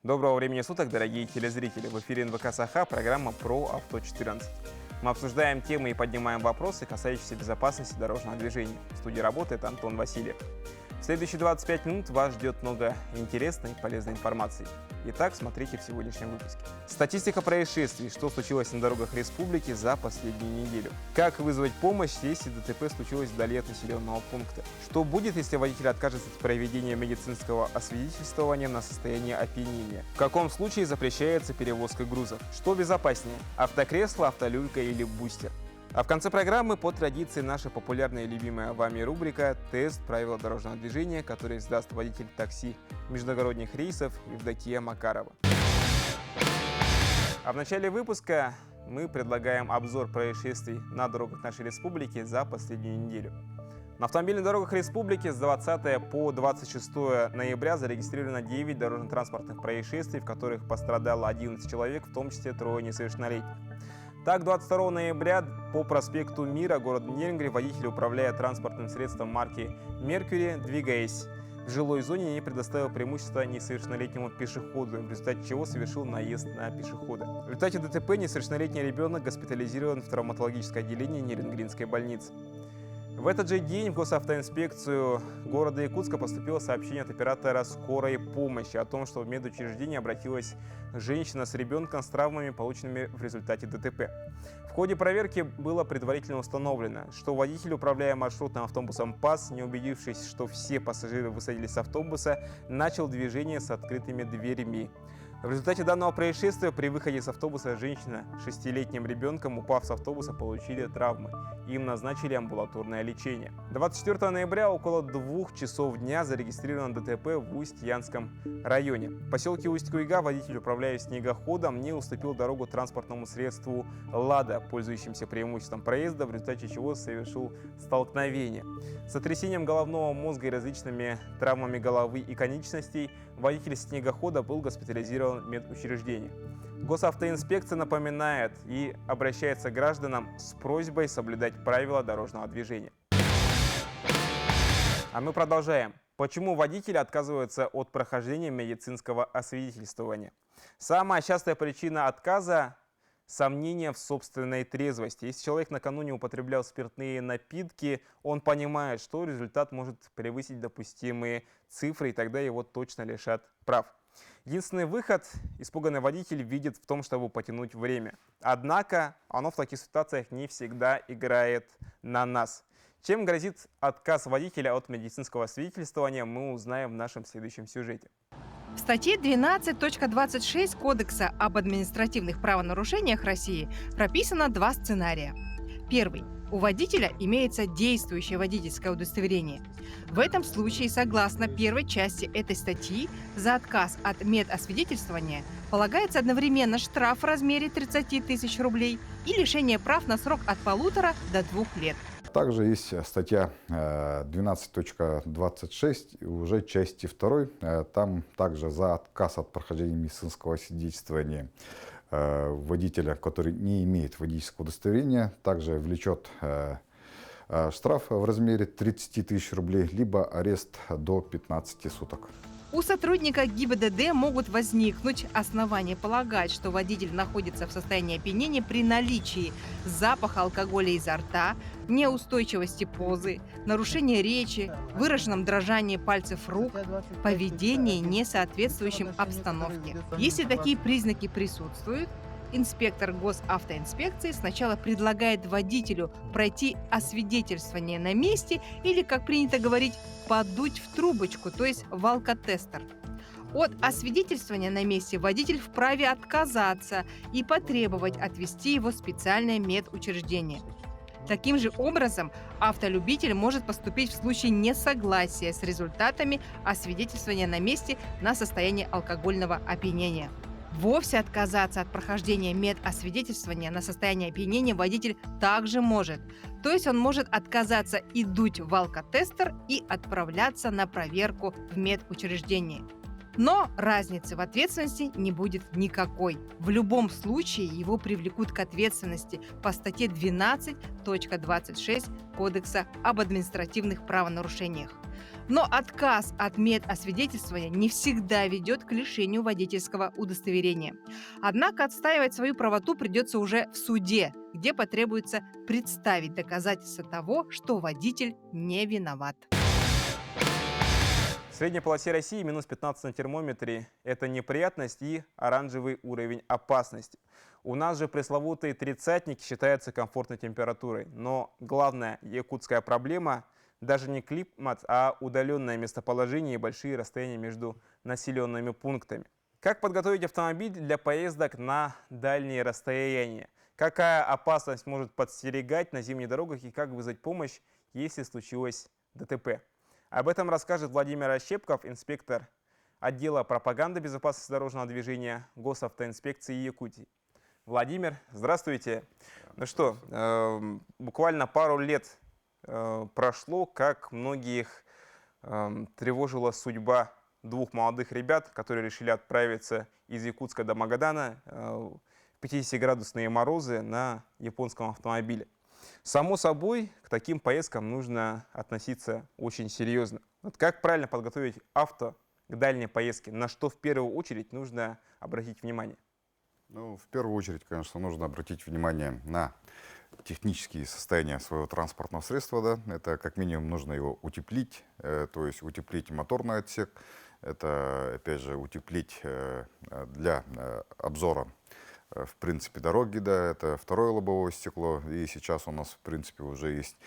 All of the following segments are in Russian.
Доброго времени суток, дорогие телезрители! В эфире НВК Саха, программа про авто 14. Мы обсуждаем темы и поднимаем вопросы, касающиеся безопасности дорожного движения. В студии работает Антон Васильев. В следующие 25 минут вас ждет много интересной и полезной информации. Итак, смотрите в сегодняшнем выпуске. Статистика происшествий. Что случилось на дорогах республики за последнюю неделю? Как вызвать помощь, если ДТП случилось вдали от населенного пункта? Что будет, если водитель откажется от проведения медицинского освидетельствования на состояние опьянения? В каком случае запрещается перевозка грузов? Что безопаснее? Автокресло, автолюлька или бустер? А в конце программы, по традиции, наша популярная и любимая вами рубрика «Тест правил дорожного движения», который сдаст водитель такси междугородних рейсов Евдокия Макарова. А в начале выпуска мы предлагаем обзор происшествий на дорогах нашей республики за последнюю неделю. На автомобильных дорогах республики с 20 по 26 ноября зарегистрировано 9 дорожно-транспортных происшествий, в которых пострадало 11 человек, в том числе трое несовершеннолетних. Так, 22 ноября по проспекту Мира, город Нерюнгри, водитель, управляя транспортным средством марки «Меркьюри», двигаясь в жилой зоне, не предоставил преимущество несовершеннолетнему пешеходу, в результате чего совершил наезд на пешехода. В результате ДТП несовершеннолетний ребенок госпитализирован в травматологическое отделение Нерюнгринской больницы. В этот же день в госавтоинспекцию города Якутска поступило сообщение от оператора скорой помощи о том, что в медучреждение обратилась женщина с ребенком с травмами, полученными в результате ДТП. В ходе проверки было предварительно установлено, что водитель, управляя маршрутным автобусом ПАС, не убедившись, что все пассажиры высадились с автобуса, начал движение с открытыми дверями. В результате данного происшествия при выходе с автобуса женщина с 6-летним ребенком, упав с автобуса, получили травмы. Им назначили амбулаторное лечение. 24 ноября около 2 часов дня зарегистрировано ДТП в Усть-Янском районе. В поселке Усть-Куйга водитель, управляя снегоходом, не уступил дорогу транспортному средству «Лада», пользующимся преимуществом проезда, в результате чего совершил столкновение. С сотрясением головного мозга и различными травмами головы и конечностей водитель снегохода был госпитализирован в медучреждение. Госавтоинспекция напоминает и обращается к гражданам с просьбой соблюдать правила дорожного движения. А мы продолжаем. Почему водители отказываются от прохождения медицинского освидетельствования? Самая частая причина отказа – сомнения в собственной трезвости. Если человек накануне употреблял спиртные напитки, он понимает, что результат может превысить допустимые цифры, и тогда его точно лишат прав. Единственный выход испуганный водитель видит в том, чтобы потянуть время. Однако оно в таких ситуациях не всегда играет на нас. Чем грозит отказ водителя от медицинского освидетельствования, мы узнаем в нашем следующем сюжете. В статье 12.26 Кодекса об административных правонарушениях России прописано два сценария. Первый. У водителя имеется действующее водительское удостоверение. В этом случае, согласно первой части этой статьи, за отказ от медосвидетельствования полагается одновременно штраф в размере 30 тысяч рублей и лишение прав на срок от 1,5 до 2 лет. Также есть статья 12.26, уже части 2. Там также за отказ от прохождения медицинского освидетельствования водителя, который не имеет водительского удостоверения, также влечет штраф в размере 30 тысяч рублей, либо арест до 15 суток. У сотрудника ГИБДД могут возникнуть основания полагать, что водитель находится в состоянии опьянения при наличии запаха алкоголя изо рта, неустойчивости позы, нарушения речи, выраженном дрожании пальцев рук, поведении, не соответствующем обстановке. Если такие признаки присутствуют, инспектор госавтоинспекции сначала предлагает водителю пройти освидетельствование на месте или, как принято говорить, подуть в трубочку, то есть в алкотестер. От освидетельствования на месте водитель вправе отказаться и потребовать отвезти его в специальное медучреждение. Таким же образом, автолюбитель может поступить в случае несогласия с результатами освидетельствования на месте на состояние алкогольного опьянения. Вовсе отказаться от прохождения медосвидетельствования на состояние опьянения водитель также может. То есть он может отказаться и дуть в алкотестер и отправляться на проверку в медучреждение. Но разницы в ответственности не будет никакой. В любом случае его привлекут к ответственности по статье 12.26 Кодекса об административных правонарушениях. Но отказ от медосвидетельствования не всегда ведет к лишению водительского удостоверения. Однако отстаивать свою правоту придется уже в суде, где потребуется представить доказательства того, что водитель не виноват. В средней полосе России минус 15 на термометре – это неприятность и оранжевый уровень опасности. У нас же пресловутые тридцатники считаются комфортной температурой. Но главная якутская проблема – даже не климат, а удаленное местоположение и большие расстояния между населенными пунктами. Как подготовить автомобиль для поездок на дальние расстояния? Какая опасность может подстерегать на зимних дорогах и как вызвать помощь, если случилось ДТП? Об этом расскажет Владимир Ощепков, инспектор отдела пропаганды безопасности дорожного движения Госавтоинспекции Якутии. Владимир, здравствуйте. Ну что, буквально пару лет прошло, как многих тревожила судьба двух молодых ребят, которые решили отправиться из Якутска до Магадана в 50-градусные морозы на японском автомобиле. Само собой, к таким поездкам нужно относиться очень серьезно. Вот как правильно подготовить авто к дальней поездке? На что в первую очередь нужно обратить внимание? Ну, в первую очередь, конечно, нужно обратить внимание на технические состояния своего транспортного средства. Да? Это как минимум нужно его утеплить, то есть утеплить моторный отсек. Это, опять же, утеплить для обзора, в принципе, дороги, да, это второе лобовое стекло. И сейчас у нас, в принципе, уже есть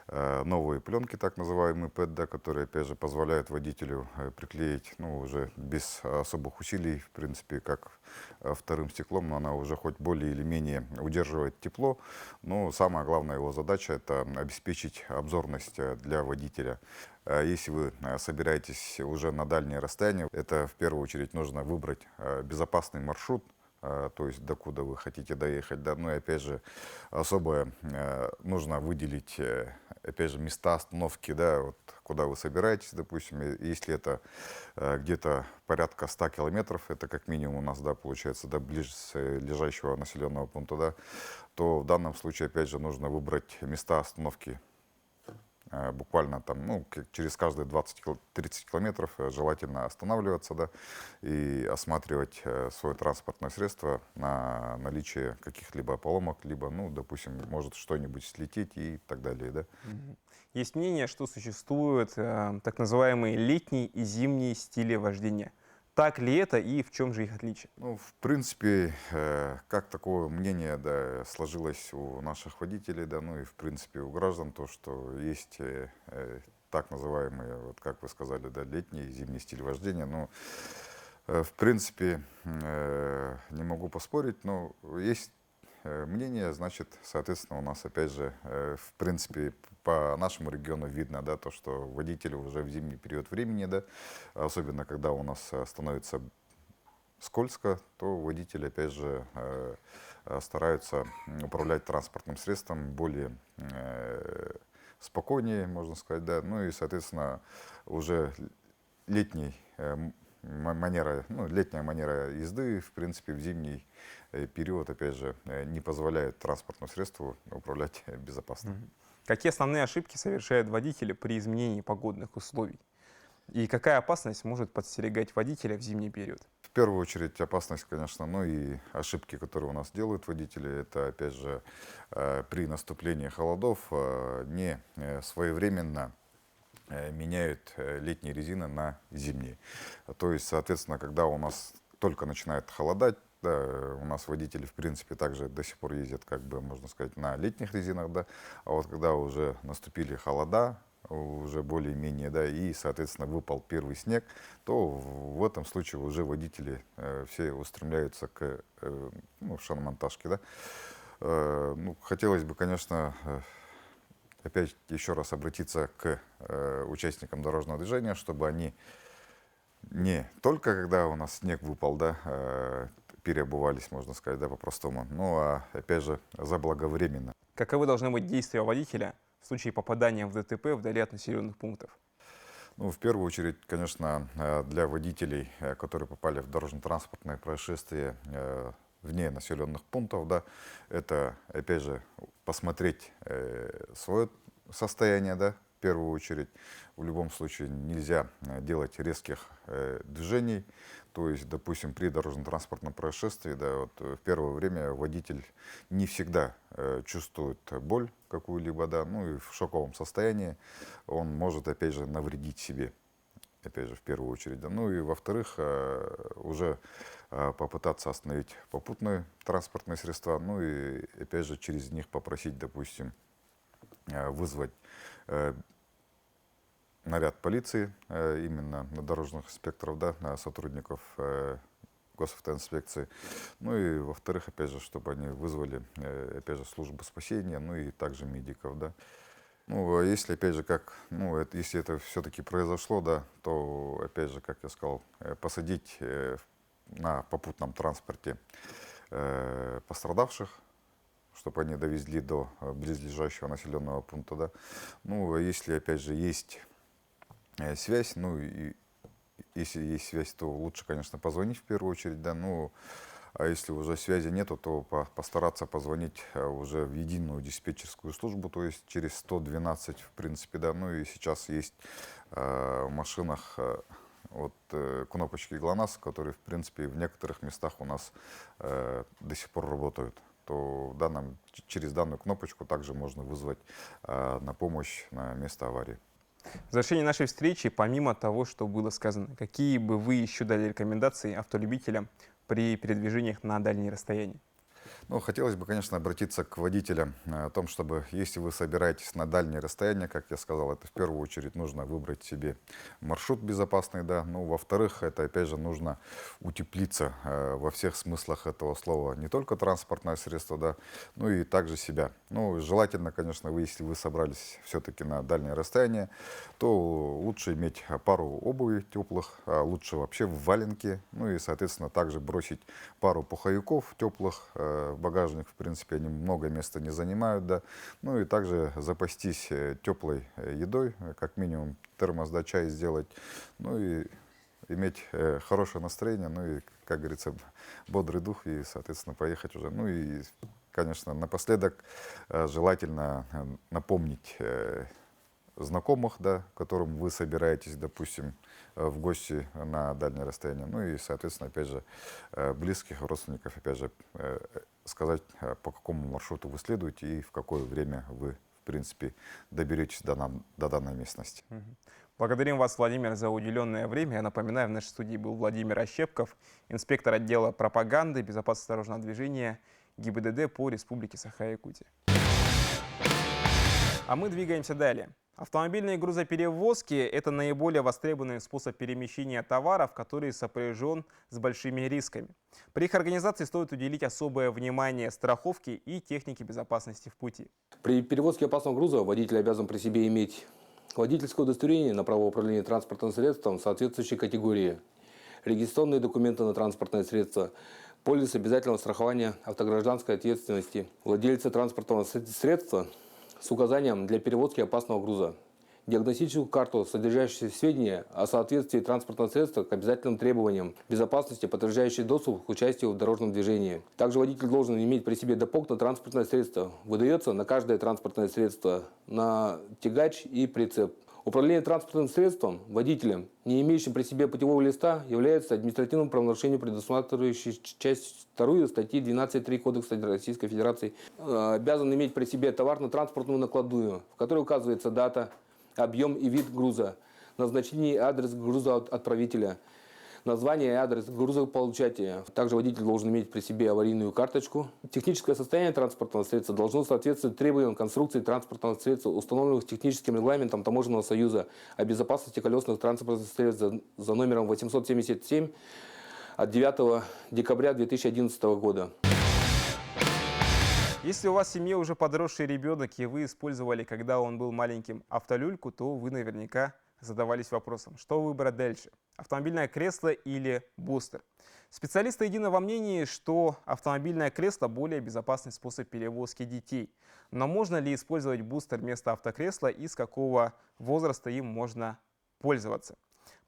новые пленки, так называемые ПЭТ, да, которые, опять же, позволяют водителю приклеить, ну, уже без особых усилий, в принципе, как вторым стеклом, но она уже хоть более или менее удерживает тепло. Но самая главная его задача — это обеспечить обзорность для водителя. Если вы собираетесь уже на дальние расстояния, это в первую очередь нужно выбрать безопасный маршрут, то есть докуда вы хотите доехать. Да? Ну и опять же, особо нужно выделить, опять же, места остановки, да, вот, куда вы собираетесь, допустим. Если это где-то порядка 100 километров, это как минимум у нас, да, получается, до ближайшего населенного пункта, да, то в данном случае, опять же, нужно выбрать места остановки буквально там, ну, через каждые 20-30 километров желательно останавливаться, да, и осматривать свое транспортное средство на наличие каких-либо поломок, либо, ну, допустим, может что-нибудь слететь и так далее, да. Есть мнение, что существуют так называемые летние и зимние стили вождения. Так ли это и в чем же их отличие? Ну, в принципе, как такое мнение, да, сложилось у наших водителей, да, ну и в принципе у граждан, то, что есть так называемые, вот как вы сказали, да, летний и зимний стиль вождения. Ну, в принципе, не могу поспорить, но есть мнение, значит, соответственно, у нас, опять же, в принципе, по нашему региону видно, да, то, что водители уже в зимний период времени, да, особенно когда у нас становится скользко, то водители, опять же, стараются управлять транспортным средством более спокойнее, можно сказать, да, ну и, соответственно, уже летняя манера езды, в принципе, в зимний период, опять же, не позволяет транспортному средству управлять безопасно. Какие основные ошибки совершают водители при изменении погодных условий? И какая опасность может подстерегать водителя в зимний период? В первую очередь опасность, конечно, ну и ошибки, которые у нас делают водители, это, опять же, при наступлении холодов не своевременно меняют летние резины на зимние. То есть, соответственно, когда у нас только начинает холодать, да, у нас водители, в принципе, также до сих пор ездят, как бы, можно сказать, на летних резинах, да, а вот когда уже наступили холода, уже более-менее, да, и, соответственно, выпал первый снег, то в этом случае уже водители все устремляются к шиномонтажке, да. Ну, хотелось бы, конечно, опять еще раз обратиться к участникам дорожного движения, чтобы они не только когда у нас снег выпал, да, переобувались, можно сказать, да, по-простому, ну, а, опять же, заблаговременно. Каковы должны быть действия водителя в случае попадания в ДТП вдали от населенных пунктов? Ну, в первую очередь, конечно, для водителей, которые попали в дорожно-транспортное происшествие вне населенных пунктов, да, это, опять же, посмотреть свое состояние, да, в первую очередь. В любом случае нельзя делать резких движений. То есть, допустим, при дорожно-транспортном происшествии, да, вот, в первое время водитель не всегда чувствует боль какую-либо, да, ну и в шоковом состоянии он может, опять же, навредить себе, опять же, в первую очередь. Да. Ну и, во-вторых, уже попытаться остановить попутные транспортные средства, ну и, опять же, через них попросить, допустим, вызвать наряд полиции, именно на дорожных инспекторов, да, на сотрудников госавтоинспекции. Ну и, во-вторых, опять же, чтобы они вызвали, опять же, службу спасения, ну и также медиков, да. Ну, а если, опять же, если это все-таки произошло, да, то, опять же, как я сказал, посадить на попутном транспорте пострадавших, чтобы они довезли до близлежащего населенного пункта, да. Ну, а если, опять же, есть связь, ну, и если есть связь, то лучше, конечно, позвонить в первую очередь, да, ну, а если уже связи нету, то постараться позвонить уже в единую диспетчерскую службу, то есть через 112, в принципе, да, ну и сейчас есть в машинах вот кнопочки ГЛОНАСС, которые, в принципе, в некоторых местах у нас до сих пор работают. То через данную кнопочку также можно вызвать на помощь на место аварии. В завершении нашей встречи, помимо того, что было сказано, какие бы вы еще дали рекомендации автолюбителям при передвижениях на дальние расстояния? Ну, хотелось бы, конечно, обратиться к водителям о том, чтобы, если вы собираетесь на дальние расстояния, как я сказал, это в первую очередь нужно выбрать себе маршрут безопасный, да. Ну, во-вторых, это, опять же, нужно утеплиться во всех смыслах этого слова, не только транспортное средство, да, ну и также себя. Ну, желательно, конечно, если вы собрались все-таки на дальние расстояния, то лучше иметь пару обуви теплых, а лучше вообще в валенки, ну и, соответственно, также бросить пару пуховиков теплых в багажник, в принципе, они много места не занимают, да. Ну и также запастись теплой едой, как минимум термос, да, чай сделать, ну и иметь хорошее настроение, ну и, как говорится, бодрый дух и, соответственно, поехать уже. Ну и, конечно, напоследок желательно напомнить знакомых, да, которым вы собираетесь, допустим, в гости на дальнее расстояние. Ну и, соответственно, опять же, близких, родственников, опять же, сказать, по какому маршруту вы следуете и в какое время вы, в принципе, доберетесь до данной местности. Благодарим вас, Владимир, за уделенное время. Я напоминаю, в нашей студии был Владимир Ощепков, инспектор отдела пропаганды, безопасности дорожного движения ГИБДД по Республике Саха-Якутия. А мы двигаемся далее. Автомобильные грузоперевозки – это наиболее востребованный способ перемещения товаров, который сопряжен с большими рисками. При их организации стоит уделить особое внимание страховке и технике безопасности в пути. При перевозке опасного груза водитель обязан при себе иметь водительское удостоверение на право управления транспортным средством соответствующей категории, регистрационные документы на транспортное средство, полис обязательного страхования автогражданской ответственности владельца транспортного средства с указанием для перевозки опасного груза, диагностическую карту, содержащую сведения о соответствии транспортного средства к обязательным требованиям безопасности, подтверждающие доступ к участию в дорожном движении. Также водитель должен иметь при себе ДПОК на транспортное средство. Выдается на каждое транспортное средство на тягач и прицеп. Управление транспортным средством водителем, не имеющим при себе путевого листа, является административным правонарушением, предусматривающим часть 2 статьи 12.3 Кодекса Российской Федерации. Обязан иметь при себе товарно-транспортную накладную, в которой указывается дата, объем и вид груза, назначение и адрес грузоотправителя, название и адрес грузополучателя. Также водитель должен иметь при себе аварийную карточку. Техническое состояние транспортного средства должно соответствовать требованиям конструкции транспортного средства, установленных техническим регламентом Таможенного союза о безопасности колесных транспортных средств за номером 877 от 9 декабря 2011 года. Если у вас в семье уже подросший ребенок, и вы использовали, когда он был маленьким, автолюльку, то вы наверняка задавались вопросом, что выбрать дальше – автомобильное кресло или бустер. Специалисты едины во мнении, что автомобильное кресло – более безопасный способ перевозки детей. Но можно ли использовать бустер вместо автокресла и с какого возраста им можно пользоваться?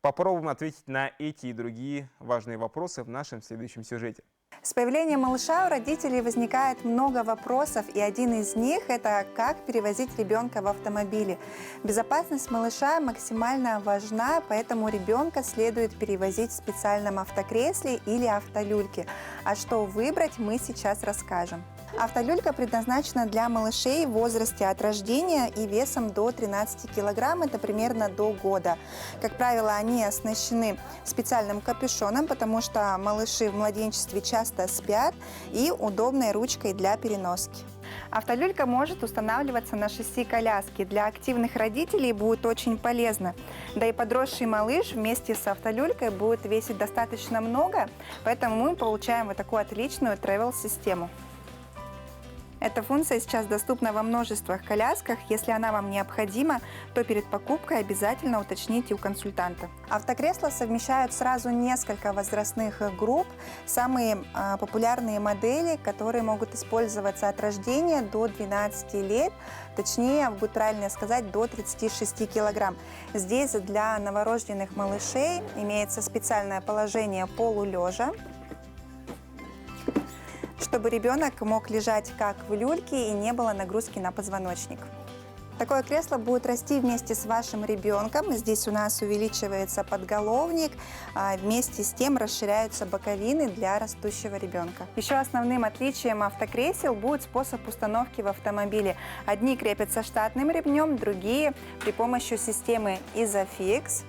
Попробуем ответить на эти и другие важные вопросы в нашем следующем сюжете. С появлением малыша у родителей возникает много вопросов, и один из них – это как перевозить ребенка в автомобиле. Безопасность малыша максимально важна, поэтому ребенка следует перевозить в специальном автокресле или автолюльке. А что выбрать, мы сейчас расскажем. Автолюлька предназначена для малышей в возрасте от рождения и весом до 13 кг, это примерно до года. Как правило, они оснащены специальным капюшоном, потому что малыши в младенчестве часто спят, и удобной ручкой для переноски. Автолюлька может устанавливаться на шасси коляски. Для активных родителей будет очень полезно. Да и подросший малыш вместе с автолюлькой будет весить достаточно много, поэтому мы получаем вот такую отличную travel-систему. Эта функция сейчас доступна во множествах колясках. Если она вам необходима, то перед покупкой обязательно уточните у консультанта. Автокресла совмещают сразу несколько возрастных групп. Самые популярные модели, которые могут использоваться от рождения до 12 лет, точнее, будет правильно сказать, до 36 килограмм. Здесь для новорожденных малышей имеется специальное положение полулежа, чтобы ребенок мог лежать как в люльке и не было нагрузки на позвоночник. Такое кресло будет расти вместе с вашим ребенком. Здесь у нас увеличивается подголовник, вместе с тем расширяются боковины для растущего ребенка. Еще основным отличием автокресел будет способ установки в автомобиле. Одни крепятся штатным ремнем, другие при помощи системы Isofix.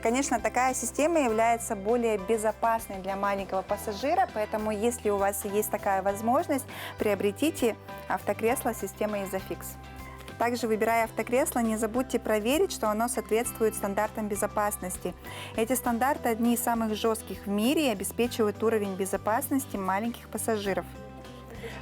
Конечно, такая система является более безопасной для маленького пассажира, поэтому если у вас есть такая возможность, приобретите автокресло системы Isofix. Также, выбирая автокресло, не забудьте проверить, что оно соответствует стандартам безопасности. Эти стандарты одни из самых жестких в мире и обеспечивают уровень безопасности маленьких пассажиров.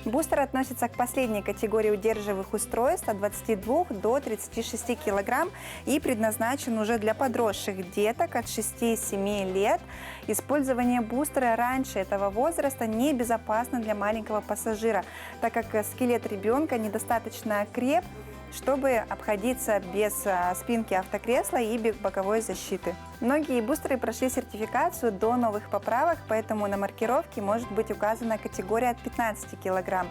Бустер относится к последней категории удерживаемых устройств от 22 до 36 кг и предназначен уже для подросших деток от 6-7 лет. Использование бустера раньше этого возраста небезопасно для маленького пассажира, так как скелет ребенка недостаточно креп, чтобы обходиться без спинки автокресла и боковой защиты. Многие бустеры прошли сертификацию до новых поправок, поэтому на маркировке может быть указана категория от 15 кг.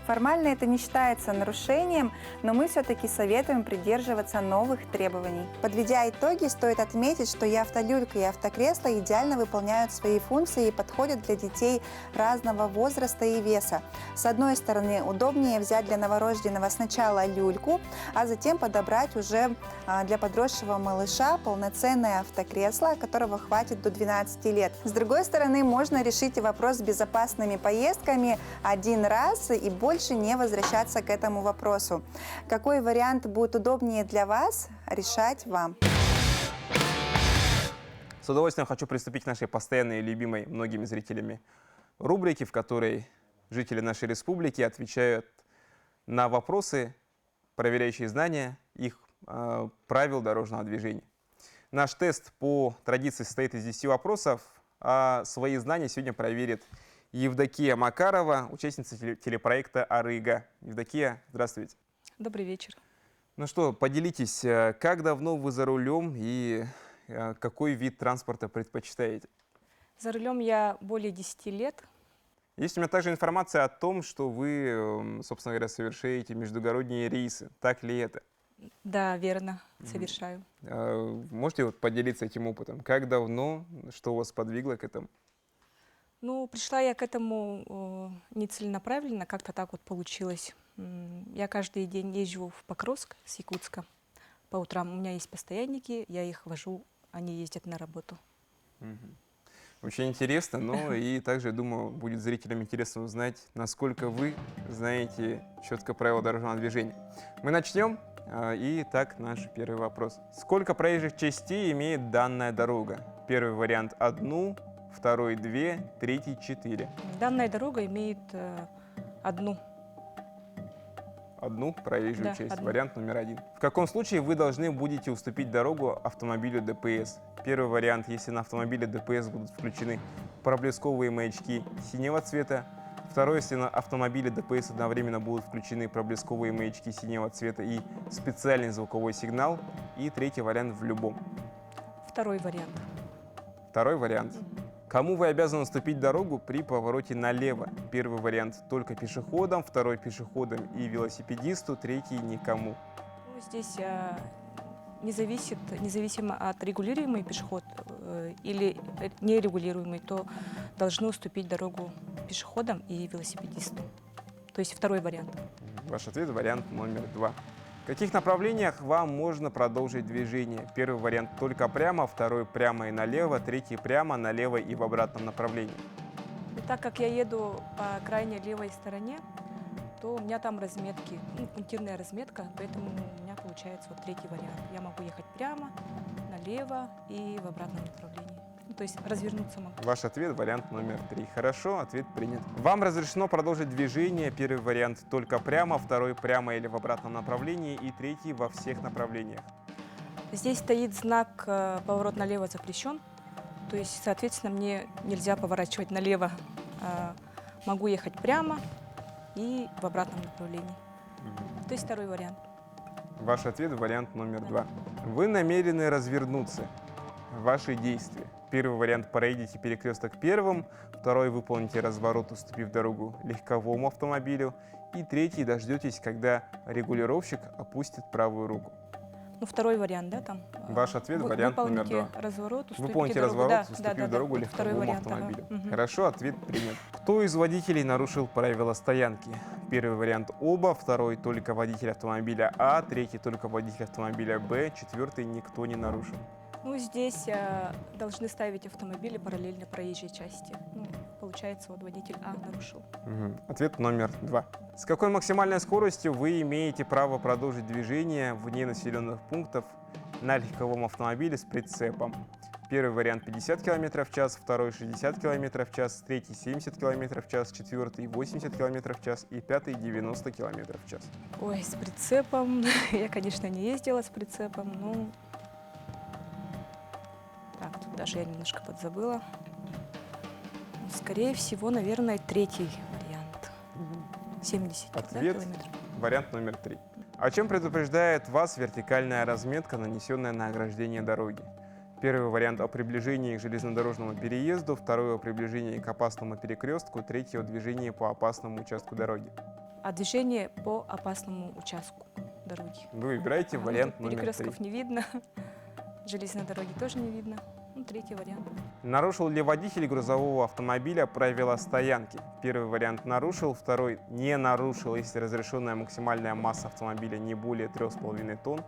Формально это не считается нарушением, но мы все-таки советуем придерживаться новых требований. Подведя итоги, стоит отметить, что и автолюлька, и автокресло идеально выполняют свои функции и подходят для детей разного возраста и веса. С одной стороны, удобнее взять для новорожденного сначала люльку, а затем подобрать уже для подросшего малыша полноценное автокресло, которого хватит до 12 лет. С другой стороны, можно решить вопрос с безопасными поездками один раз и больше не возвращаться к этому вопросу. Какой вариант будет удобнее для вас, решать вам. С удовольствием хочу приступить к нашей постоянной и любимой многими зрителями рубрике, в которой жители нашей республики отвечают на вопросы, проверяющие знания их правил дорожного движения. Наш тест по традиции состоит из 10 вопросов, а свои знания сегодня проверит Евдокия Макарова, участница телепроекта «Арыга». Евдокия, здравствуйте. Добрый вечер. Ну что, поделитесь, как давно вы за рулем и какой вид транспорта предпочитаете? За рулем я более 10 лет. Есть у меня также информация о том, что вы, собственно говоря, совершаете междугородние рейсы. Так ли это? Да, верно, совершаю. Можете поделиться этим опытом? Как давно, что вас подвигло к этому? Ну, пришла я к этому нецеленаправленно, как-то так вот получилось. Я каждый день езжу в Покровск с Якутска. По утрам у меня есть постоянники, я их вожу, они ездят на работу. Очень интересно, но и также, я думаю, будет зрителям интересно узнать, насколько вы знаете четко правила дорожного движения. Мы начнем. Итак, наш первый вопрос. Сколько проезжих частей имеет данная дорога? Первый вариант – 1, второй – 2, третий – 4. Данная дорога имеет одну проезжую Да, часть. одну. Вариант номер 1. В каком случае вы должны будете уступить дорогу автомобилю ДПС? Первый вариант, если на автомобиле ДПС будут включены проблесковые маячки синего цвета. Второй, если на автомобиле ДПС одновременно будут включены проблесковые маячки синего цвета и специальный звуковой сигнал. И третий вариант в любом. Второй вариант. Второй вариант. Кому вы обязаны уступить дорогу при повороте налево? Первый вариант только пешеходам, второй пешеходам и велосипедисту, третий никому. Ну, здесь независимо от регулируемый пешеход или нерегулируемый, то должны уступить дорогу пешеходам и велосипедисту. То есть второй вариант. Ваш ответ – вариант номер 2. В каких направлениях вам можно продолжить движение? Первый вариант только прямо, второй прямо и налево, третий прямо, налево и в обратном направлении. И так как я еду по крайней левой стороне, то у меня там разметки, пунктирная разметка, поэтому у меня получается вот третий вариант. Я могу ехать прямо, налево и в обратном направлении. Ну, то есть развернуться могу. Ваш ответ – вариант номер 3. Хорошо, ответ принят. Вам разрешено продолжить движение. Первый вариант только прямо, второй прямо или в обратном направлении и третий во всех направлениях. Здесь стоит знак «Поворот налево запрещен». То есть, соответственно, мне нельзя поворачивать налево. Могу ехать прямо и в обратном направлении. То есть второй вариант. Ваш ответ – вариант номер 2. Вы намерены развернуться. Ваши действия. Первый вариант – проедете перекресток первым, второй – выполните разворот, уступив дорогу легковому автомобилю, и третий – дождетесь, когда регулировщик опустит правую руку. Ну, второй вариант, да, там? Ваш ответ – вариант номер 2. Разворот, Выполните разворот, уступив дорогу легковому автомобилю. Хорошо, ответ принят. Кто из водителей нарушил правила стоянки? Первый вариант – оба, второй – только водитель автомобиля А, третий – только водитель автомобиля Б, четвертый – никто не нарушил. Ну, здесь должны ставить автомобили параллельно проезжей части. Ну, получается, вот водитель А нарушил. Ответ номер 2. С какой максимальной скоростью вы имеете право продолжить движение вне населенных пунктов на легковом автомобиле с прицепом? Первый вариант 50 км в час, второй 60 км в час, третий 70 км в час, четвертый 80 км в час и пятый 90 км в час. Ой, с прицепом. Я, конечно, не ездила с прицепом, но... Так, тут даже я немножко подзабыла. Скорее всего, наверное, третий вариант. 70 Ответ километров. вариант номер 3. О чем предупреждает вас вертикальная разметка, нанесенная на ограждение дороги? Первый вариант о приближении к железнодорожному переезду, второй о приближении к опасному перекрестку, третий о движении по опасному участку дороги. А движение по опасному участку дороги. Вы выбираете вариант Тут номер 3. перекрестков не видно, железной дороги тоже не видно. Ну, третий вариант. Нарушил ли водитель грузового автомобиля правила стоянки? Первый вариант нарушил, второй не нарушил, если разрешенная максимальная масса автомобиля не более 3,5 тонн.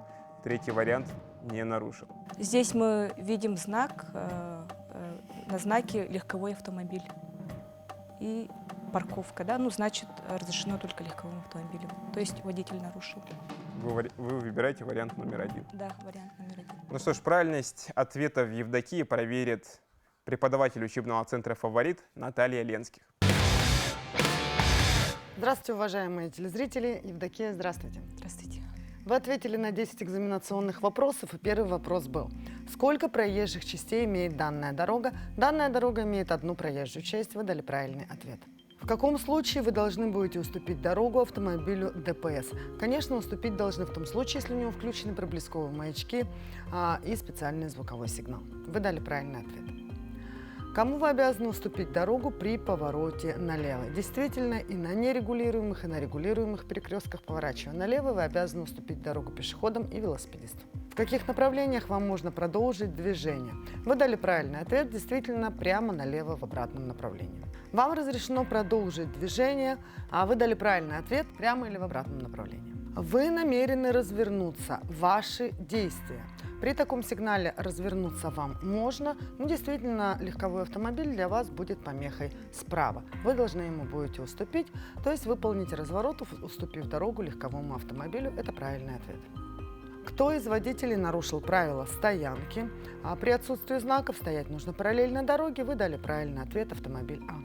Третий вариант не нарушил. Здесь мы видим знак, на знаке легковой автомобиль. И парковка, да, ну, значит, разрешено только легковым автомобилем. То есть водитель нарушил. Вы выбираете вариант номер 1. Да, вариант номер 1. Ну что ж, правильность ответа в Евдокии проверит преподаватель учебного центра «Фаворит» Наталья Ленских. Здравствуйте, уважаемые телезрители. Евдокия, здравствуйте. Здравствуйте. Вы ответили на 10 экзаменационных вопросов, и первый вопрос был: сколько проезжих частей имеет данная дорога? Данная дорога имеет одну проезжую часть. Вы дали правильный ответ. В каком случае вы должны будете уступить дорогу автомобилю ДПС? Конечно, уступить должны в том случае, если у него включены проблесковые маячки и специальный звуковой сигнал. Вы дали правильный ответ. Кому вы обязаны уступить дорогу при повороте налево? Действительно, и на нерегулируемых, и на регулируемых перекрестках, поворачивая налево, вы обязаны уступить дорогу пешеходам и велосипедистам. В каких направлениях вам можно продолжить движение? Вы дали правильный ответ, действительно, прямо налево в обратном направлении. Вам разрешено продолжить движение, а вы дали правильный ответ, прямо или в обратном направлении. Вы намерены развернуться. Ваши действия. При таком сигнале развернуться вам можно, но действительно легковой автомобиль для вас будет помехой справа. Вы должны ему будете уступить, то есть выполнить разворот, уступив дорогу легковому автомобилю. Это правильный ответ. Кто из водителей нарушил правила стоянки? При отсутствии знаков стоять нужно параллельно дороге. Вы дали правильный ответ, автомобиль А.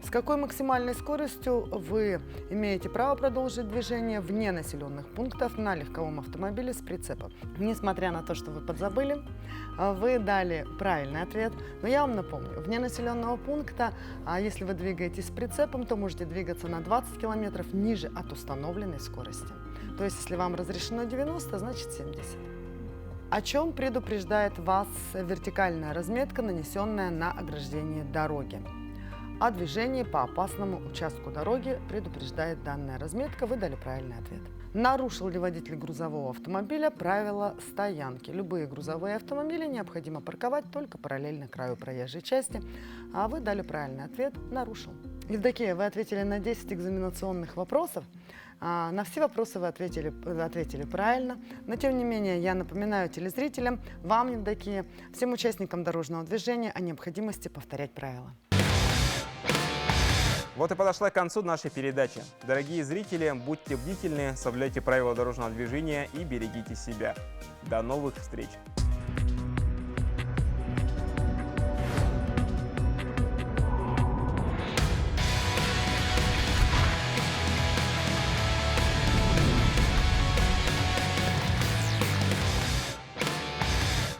С какой максимальной скоростью вы имеете право продолжить движение вне населенных пунктов на легковом автомобиле с прицепом? Несмотря на то, что вы подзабыли, вы дали правильный ответ. Но я вам напомню, вне населенного пункта, если вы двигаетесь с прицепом, то можете двигаться на 20 километров ниже от установленной скорости. То есть, если вам разрешено 90, значит 70. О чем предупреждает вас вертикальная разметка, нанесенная на ограждение дороги? О движении по опасному участку дороги предупреждает данная разметка. Вы дали правильный ответ. Нарушил ли водитель грузового автомобиля правила стоянки? Любые грузовые автомобили необходимо парковать только параллельно краю проезжей части. А вы дали правильный ответ. Нарушил. Евдокия, вы ответили на 10 экзаменационных вопросов. На все вопросы вы ответили правильно. Но, тем не менее, я напоминаю телезрителям, вам, Евдокия, всем участникам дорожного движения о необходимости повторять правила. Вот и подошла к концу наша передача. Дорогие зрители, будьте бдительны, соблюдайте правила дорожного движения и берегите себя. До новых встреч!